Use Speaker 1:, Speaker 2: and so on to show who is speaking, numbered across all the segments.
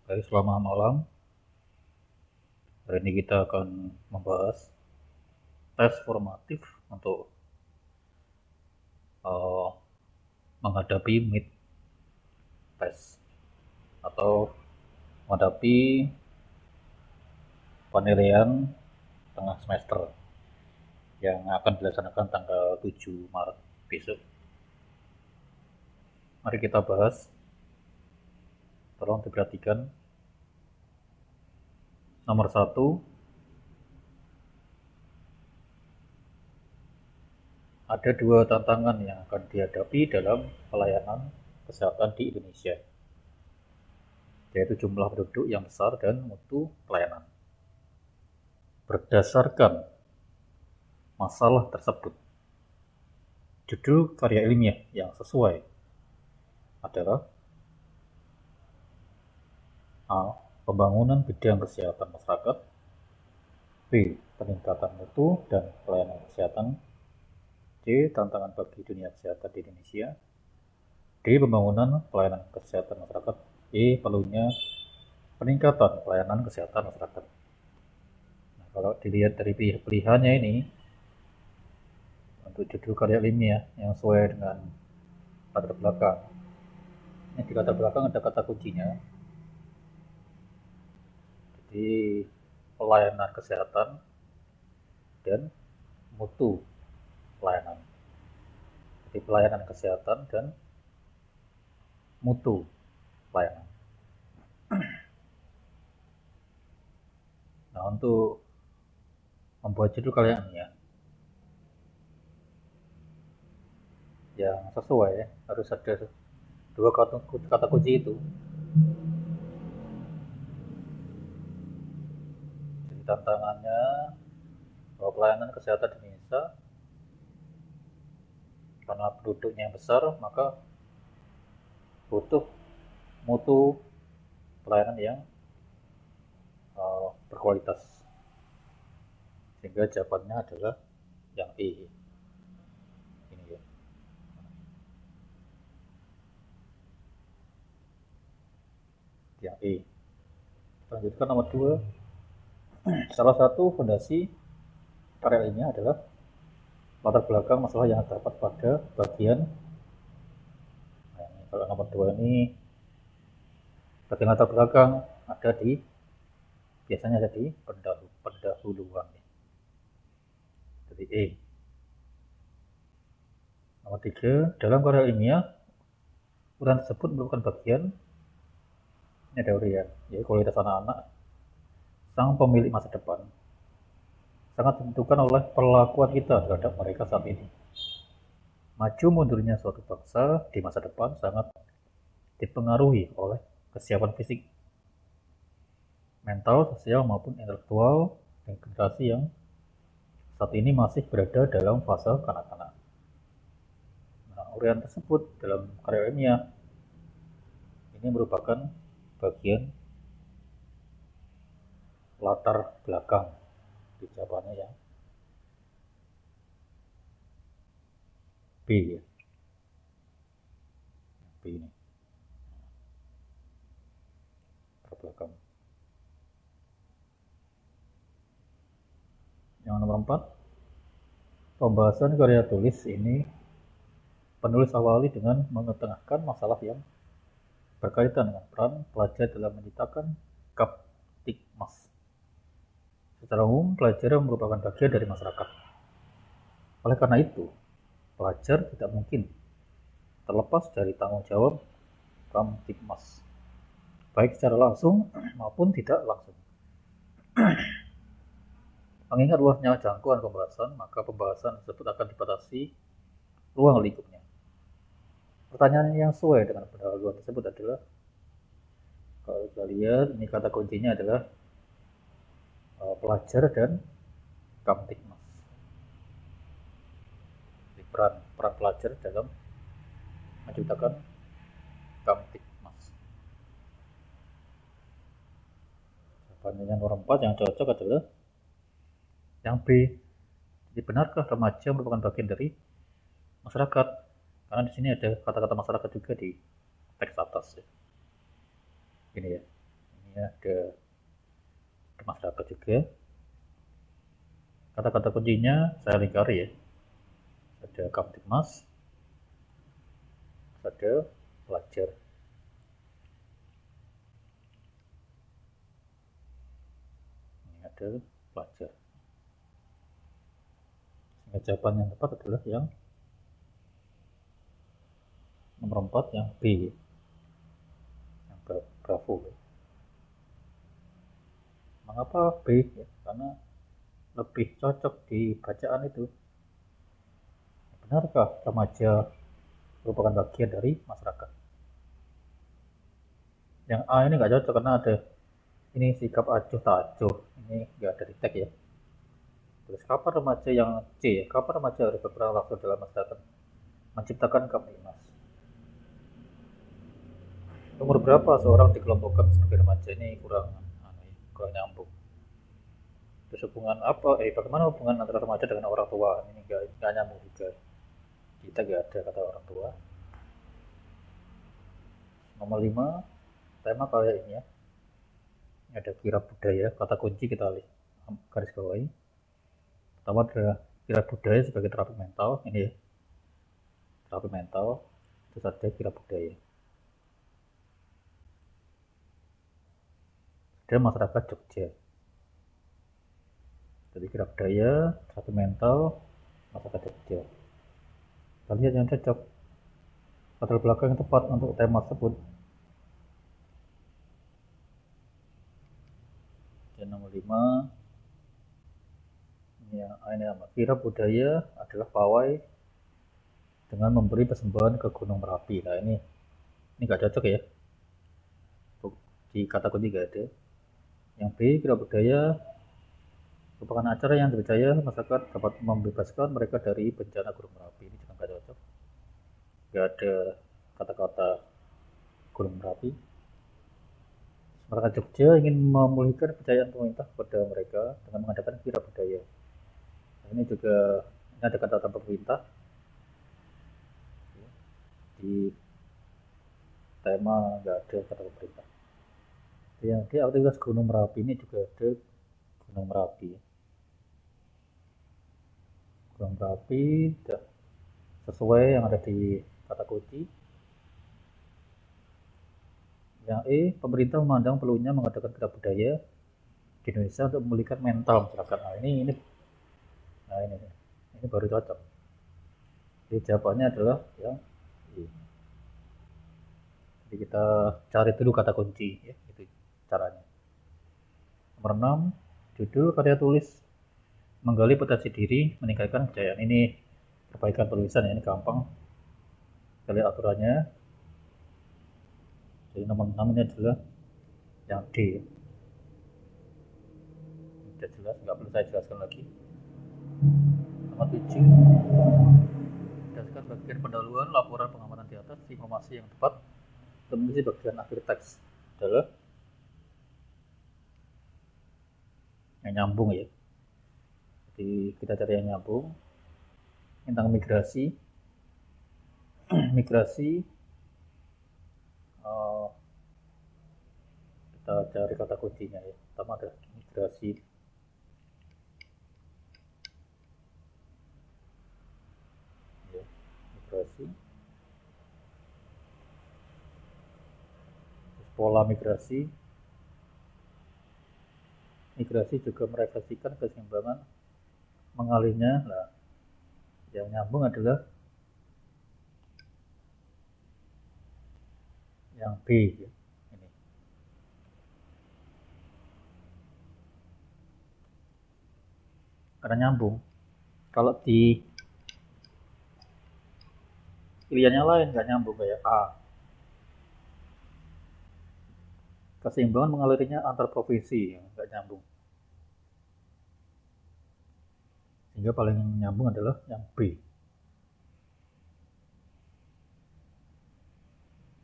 Speaker 1: Baik, selamat malam. Hari ini kita akan membahas tes formatif untuk uh, menghadapi mid test atau menghadapi penilaian tengah semester yang akan dilaksanakan tanggal 7 Maret besok. Mari kita bahas. Tolong diperhatikan. Nomor 1, ada 2 tantangan yang akan dihadapi dalam pelayanan kesehatan di Indonesia, yaitu jumlah penduduk yang besar dan mutu pelayanan. Berdasarkan masalah tersebut, judul karya ilmiah yang sesuai adalah A. Pembangunan bidang kesehatan masyarakat. B. Peningkatan mutu dan pelayanan kesehatan. C. Tantangan bagi dunia kesehatan di Indonesia. D. Pembangunan pelayanan kesehatan masyarakat. E. Perlunya peningkatan pelayanan kesehatan masyarakat. Nah, kalau dilihat dari pilihannya ini, untuk judul karya ilmiah yang sesuai dengan latar belakang, ini di latar belakang ada kata kuncinya. Jadi pelayanan kesehatan dan mutu pelayanan. Jadi pelayanan kesehatan dan mutu pelayanan. Nah, untuk membuat judul kalian ya, yang sesuai ya, harus ada 2 kata kunci itu. Jadi tantangannya bahwa pelayanan kesehatan di Indonesia karena penduduknya yang besar, maka butuh mutu pelayanan yang berkualitas. Sehingga jawabannya adalah yang E. Ini ya. Yang E. Lanjutkan nomor 2. Salah satu fondasi karya ini adalah latar belakang masalah yang terdapat pada bagian. Nah, ini kalau nomor 2 ini bagian latar belakang ada di, biasanya ada di pendahuluan. Jadi E. Nomor 3, dalam karya ilmiah uraian tersebut merupakan bagian, ini ada uraian, yaitu kualitas anak-anak sang pemilik masa depan sangat ditentukan oleh perlakuan kita terhadap mereka saat ini. Maju mundurnya suatu bangsa di masa depan sangat dipengaruhi oleh kesiapan fisik, mental, sosial maupun intelektual dan generasi yang saat ini masih berada dalam fase kanak-kanak. Nah, uraian tersebut dalam karya ilmiah ini merupakan bagian latar belakang di jawabannya yang B ya. B ini latar belakang. Yang nomor 4, pembahasan karya tulis ini penulis awali dengan mengetengahkan masalah yang berkaitan dengan peran pelajar dalam menciptakan Kamtibmas. Secara umum, pelajar merupakan bagian dari masyarakat. Oleh karena itu, pelajar tidak mungkin terlepas dari tanggung jawab Kamtibmas, baik secara langsung maupun tidak langsung. Mengingat luasnya jangkauan pembahasan, maka pembahasan tersebut akan dibatasi ruang lingkupnya. Pertanyaan yang sesuai dengan pendahuluan tersebut adalah, kalau kita lihat ini kata kuncinya adalah pelajar dan Kamtibmas. Peran pelajar dalam menciptakan Kamtibmas. Jawabannya nomor 4 yang cocok adalah yang B. Jadi benarkah remaja merupakan bagian dari masyarakat? Karena di sini ada kata-kata masyarakat juga di teks atas ya. Ini ya. Ini ada masyarakat juga. Kata-kata kuncinya saya lingkari ya. Ada Kamtibmas, ada pelajar. Ini ada pelajar. Sehingga jawaban yang tepat adalah yang nomor 4, yang B, yang Bravo. Mengapa B? Ya, karena lebih cocok di bacaan itu. Benarkah remaja merupakan bagian dari masyarakat? Yang A ini nggak cocok karena ada ini sikap acuh tak acuh, ini nggak ada di tag ya. Terus kapan remaja, yang C ya, kapan remaja harus berperan langsung dalam masyarakat menciptakan Kamtibmas? Umur berapa seorang dikelompokkan sebagai remaja? Ini kurang nyambung. Terus hubungan apa? Bagaimana hubungan antara remaja dengan orang tua? Ini nggak nyambung juga. Kita nggak ada kata orang tua. Nomor 5, tema kali ini ya. Ini ada kira budaya, kata kunci kita garis bawahi. Pertama adalah kira budaya sebagai terapi mental, ini ya. Terapi mental, terus ada kira budaya. Ada masyarakat Jogja. Jadi kira budaya, terapi mental, masyarakat Jogja. Kita lihat yang cocok. Latar belakang yang tepat untuk tema tersebut. Dan nomor 5, ini kira budaya adalah pawai dengan memberi persembahan ke Gunung Merapi. Nah ini nggak cocok ya. Di kata kunci nggak ada. Yang B, kira budaya merupakan acara yang dipercaya masyarakat dapat membebaskan mereka dari bencana Gunung Merapi. Ini juga nggak cocok. Nggak ada kata-kata Gunung Merapi. Masyarakat Jogja ingin memulihkan kepercayaan pemerintah kepada mereka dengan mengadakan kira budaya. Nah, ini juga ada kata-kata pemerintah di tema, nggak ada kata pemerintah. Yang di aktivitas Gunung Merapi ini juga ada Gunung Merapi. Gunung Merapi tidak sesuai yang ada di kata kunci. Yang E, pemerintah memandang perlunya mengadakan kira budaya di Indonesia untuk memulihkan mental masyarakat. Nah ini baru cocok. Jadi jawabannya adalah yang E. Jadi kita cari dulu kata kunci ya, itu caranya. Nomor 6, judul karya tulis menggali potensi diri, meningkatkan kejayaan. Ini perbaikan tulisan ya, ini gampang. Kita lihat aturannya. Jadi nomor 6 ini adalah yang D. Sudah jelas, nggak perlu saya jelaskan lagi. Nomor 7, berdasarkan bagian pendahuluan laporan pengamatan di atas, informasi yang tepat untuk mengisi bagian akhir teks adalah yang nyambung ya. Jadi kita cari yang nyambung tentang migrasi. Migrasi, kita cari kata kuncinya ya. Pertama adalah migrasi. Ya, migrasi. Terus pola migrasi. Migrasi juga merefleksikan keseimbangan mengalirnya. Nah, yang nyambung adalah yang B ya. Ini. Karena nyambung. Kalau di pilihannya lain nggak nyambung kayak A. Keseimbangan mengalirnya antar provinsi, nggak nyambung. Sehingga paling nyambung adalah yang B.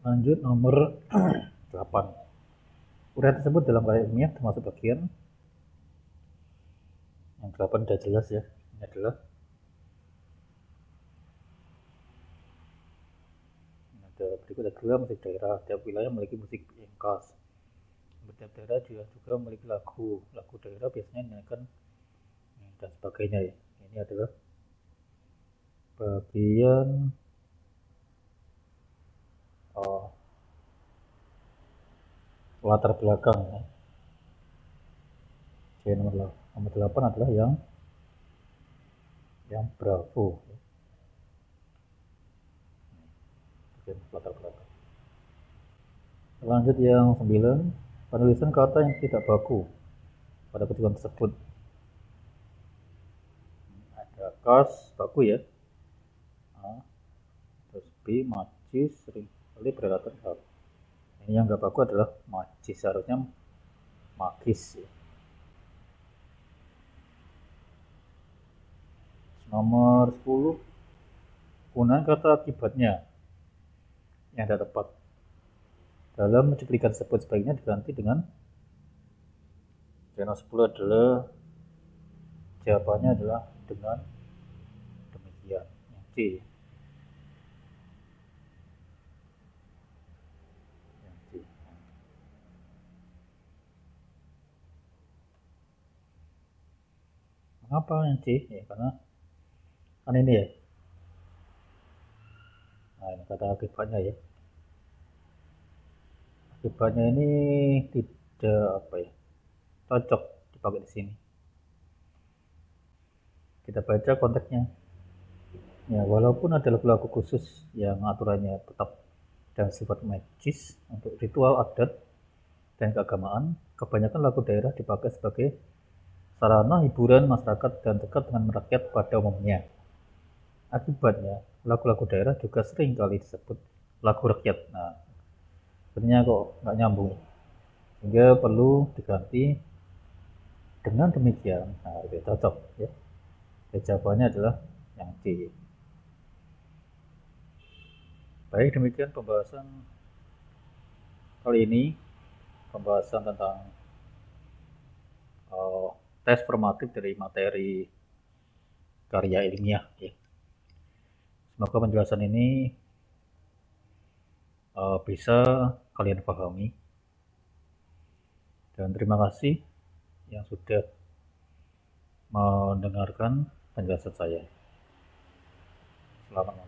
Speaker 1: Lanjut nomor 8. Uraian tersebut dalam karya ilmiah termasuk bagian yang 8 sudah jelas ya. Ini adalah berikut adalah musik daerah. Tiap wilayah memiliki musik yang khas. Setiap daerah juga memiliki lagu daerah biasanya dinyanyikan dan sebagainya ya. Ini adalah bagian latar belakang ya. Jadi nomor 8 adalah yang Bravo ya. Bagian latar belakang. Lanjut yang 9, penulisan kata yang tidak baku pada ketentuan tersebut. Ada kas baku ya. A, terus B macis, seringkali berkata hal. Ini yang nggak baku adalah macis, harusnya magis ya. Nomor 10, penggunaan kata akibatnya yang tidak tepat. Dalam cuplikan tersebut sebaiknya diganti dengan channel 10 adalah jawabannya adalah dengan demikian. Yang C. Yang C. Mengapa yang C? Ya, karena kan ini ya. Nah, ini kata akibatnya ya. Akibatnya ini tidak cocok dipakai di sini. Kita baca konteksnya. Ya, walaupun ada lagu-lagu khusus yang aturannya tetap dan sifat magis untuk ritual adat dan keagamaan, kebanyakan lagu daerah dipakai sebagai sarana hiburan masyarakat dan dekat dengan rakyat pada umumnya. Akibatnya, lagu-lagu daerah juga sering kali disebut lagu rakyat. Nah, sebenarnya kok nggak nyambung, sehingga perlu diganti dengan demikian. Nah, itu cocok ya. Jawabannya adalah yang C. Baik, demikian pembahasan kali ini, pembahasan tentang tes formatif dari materi karya ilmiah ya. Semoga penjelasan ini bisa kalian pahami, dan terima kasih yang sudah mendengarkan penjelasan saya. Selamat malam.